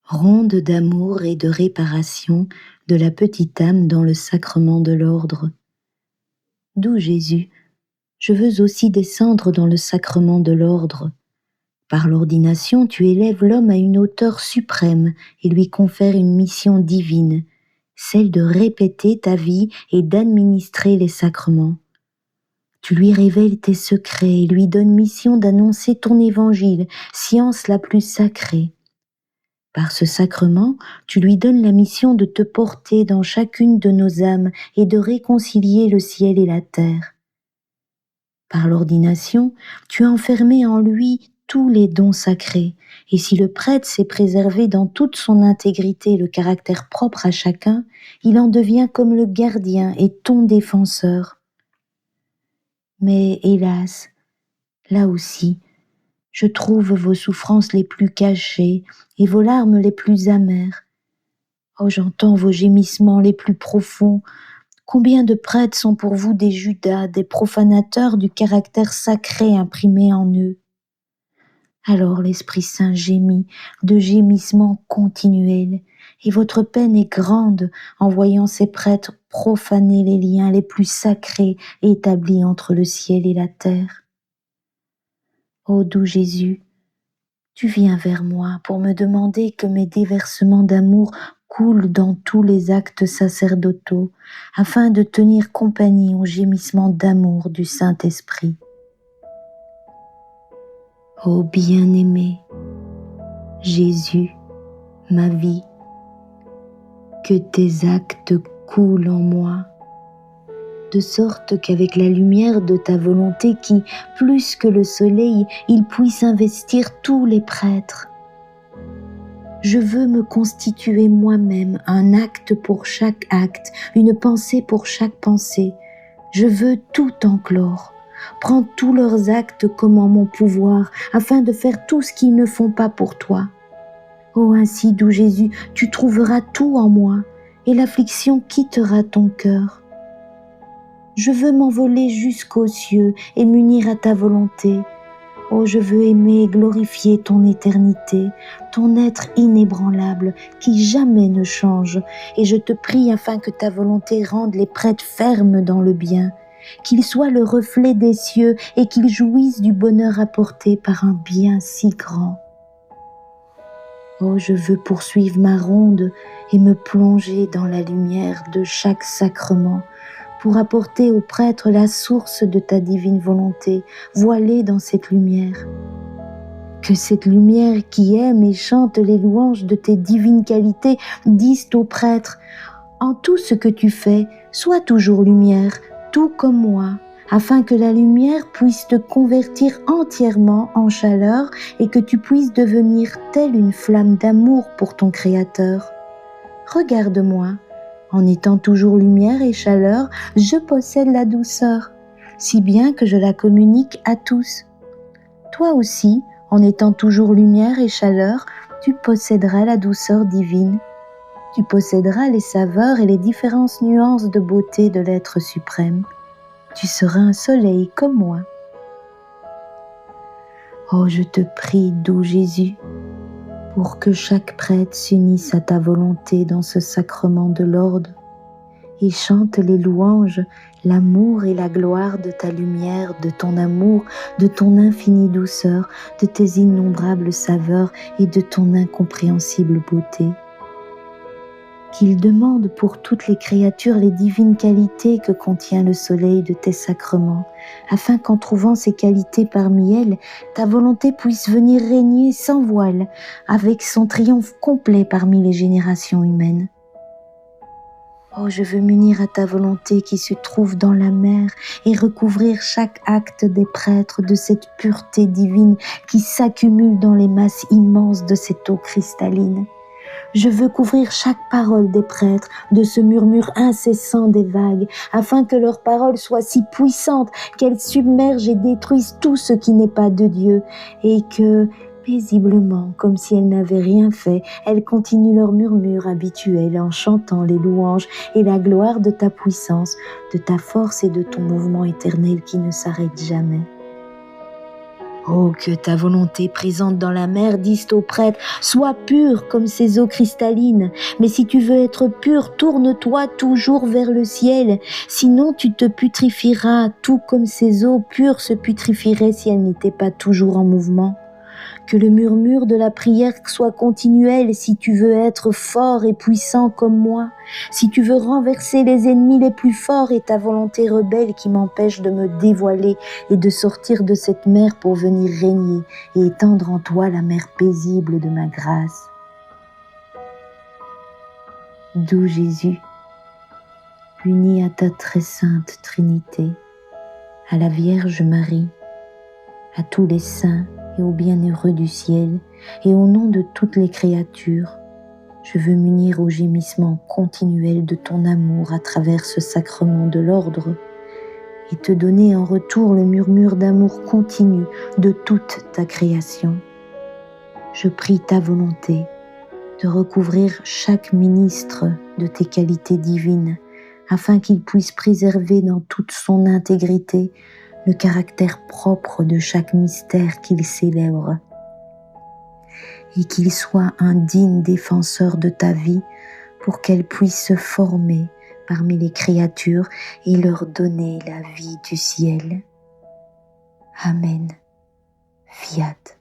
Ronde d'amour et de réparation de la petite âme dans le sacrement de l'ordre. Doux Jésus, je veux aussi descendre dans le sacrement de l'ordre. Par l'ordination, tu élèves l'homme à une hauteur suprême et lui confères une mission divine, celle de répéter ta vie et d'administrer les sacrements. Tu lui révèles tes secrets et lui donnes mission d'annoncer ton évangile, science la plus sacrée. Par ce sacrement, tu lui donnes la mission de te porter dans chacune de nos âmes et de réconcilier le ciel et la terre. Par l'ordination, tu as enfermé en lui tous les dons sacrés, et si le prêtre sait préserver dans toute son intégrité le caractère propre à chacun, il en devient comme le gardien et ton défenseur. Mais hélas, là aussi, je trouve vos souffrances les plus cachées et vos larmes les plus amères. Oh, j'entends vos gémissements les plus profonds. Combien de prêtres sont pour vous des Judas, des profanateurs du caractère sacré imprimé en eux? Alors l'Esprit Saint gémit de gémissements continuels, et votre peine est grande en voyant ces prêtres profaner les liens les plus sacrés établis entre le ciel et la terre. Ô doux Jésus, tu viens vers moi pour me demander que mes déversements d'amour coulent dans tous les actes sacerdotaux, afin de tenir compagnie au gémissement d'amour du Saint-Esprit. Ô bien-aimé, Jésus, ma vie, que tes actes coulent en moi, de sorte qu'avec la lumière de ta volonté qui, plus que le soleil, il puisse investir tous les prêtres. Je veux me constituer moi-même un acte pour chaque acte, une pensée pour chaque pensée. Je veux tout enclore. Prends tous leurs actes comme en mon pouvoir, afin de faire tout ce qu'ils ne font pas pour toi. Oh, ainsi, doux Jésus, tu trouveras tout en moi, et l'affliction quittera ton cœur. Je veux m'envoler jusqu'aux cieux et m'unir à ta volonté. Oh, je veux aimer et glorifier ton éternité, ton être inébranlable qui jamais ne change, et je te prie afin que ta volonté rende les prêtres fermes dans le bien, qu'ils soient le reflet des cieux et qu'ils jouissent du bonheur apporté par un bien si grand. Oh, je veux poursuivre ma ronde et me plonger dans la lumière de chaque sacrement, pour apporter aux prêtres la source de ta divine volonté, voilée dans cette lumière. Que cette lumière qui aime et chante les louanges de tes divines qualités dise aux prêtres: en tout ce que tu fais, sois toujours lumière, tout comme moi, afin que la lumière puisse te convertir entièrement en chaleur et que tu puisses devenir telle une flamme d'amour pour ton Créateur. Regarde-moi. En étant toujours lumière et chaleur, je possède la douceur, si bien que je la communique à tous. Toi aussi, en étant toujours lumière et chaleur, tu posséderas la douceur divine. Tu posséderas les saveurs et les différentes nuances de beauté de l'être suprême. Tu seras un soleil comme moi. Oh, je te prie, doux Jésus, pour que chaque prêtre s'unisse à ta volonté dans ce sacrement de l'ordre et chante les louanges, l'amour et la gloire de ta lumière, de ton amour, de ton infinie douceur, de tes innombrables saveurs et de ton incompréhensible beauté. Qu'il demande pour toutes les créatures les divines qualités que contient le soleil de tes sacrements, afin qu'en trouvant ces qualités parmi elles, ta volonté puisse venir régner sans voile, avec son triomphe complet parmi les générations humaines. Oh, je veux m'unir à ta volonté qui se trouve dans la mer et recouvrir chaque acte des prêtres de cette pureté divine qui s'accumule dans les masses immenses de cette eau cristalline. Je veux couvrir chaque parole des prêtres de ce murmure incessant des vagues, afin que leurs paroles soient si puissantes qu'elles submergent et détruisent tout ce qui n'est pas de Dieu, et que, paisiblement, comme si elles n'avaient rien fait, elles continuent leur murmure habituel en chantant les louanges et la gloire de ta puissance, de ta force et de ton mouvement éternel qui ne s'arrête jamais. Oh, que ta volonté présente dans la mer dise au prêtre, sois pur comme ces eaux cristallines. Mais si tu veux être pur, tourne-toi toujours vers le ciel. Sinon, tu te putrifieras, tout comme ces eaux pures se putrifieraient si elles n'étaient pas toujours en mouvement. Que le murmure de la prière soit continuel si tu veux être fort et puissant comme moi, si tu veux renverser les ennemis les plus forts et ta volonté rebelle qui m'empêche de me dévoiler et de sortir de cette mer pour venir régner et étendre en toi la mer paisible de ma grâce. Doux Jésus, uni à ta très sainte Trinité, à la Vierge Marie, à tous les saints et aux bienheureux du ciel, et au nom de toutes les créatures, je veux m'unir au gémissement continuel de ton amour à travers ce sacrement de l'ordre et te donner en retour le murmure d'amour continu de toute ta création. Je prie ta volonté de recouvrir chaque ministre de tes qualités divines afin qu'il puisse préserver dans toute son intégrité le caractère propre de chaque mystère qu'il célèbre, et qu'il soit un digne défenseur de ta vie pour qu'elle puisse se former parmi les créatures et leur donner la vie du ciel. Amen. Fiat.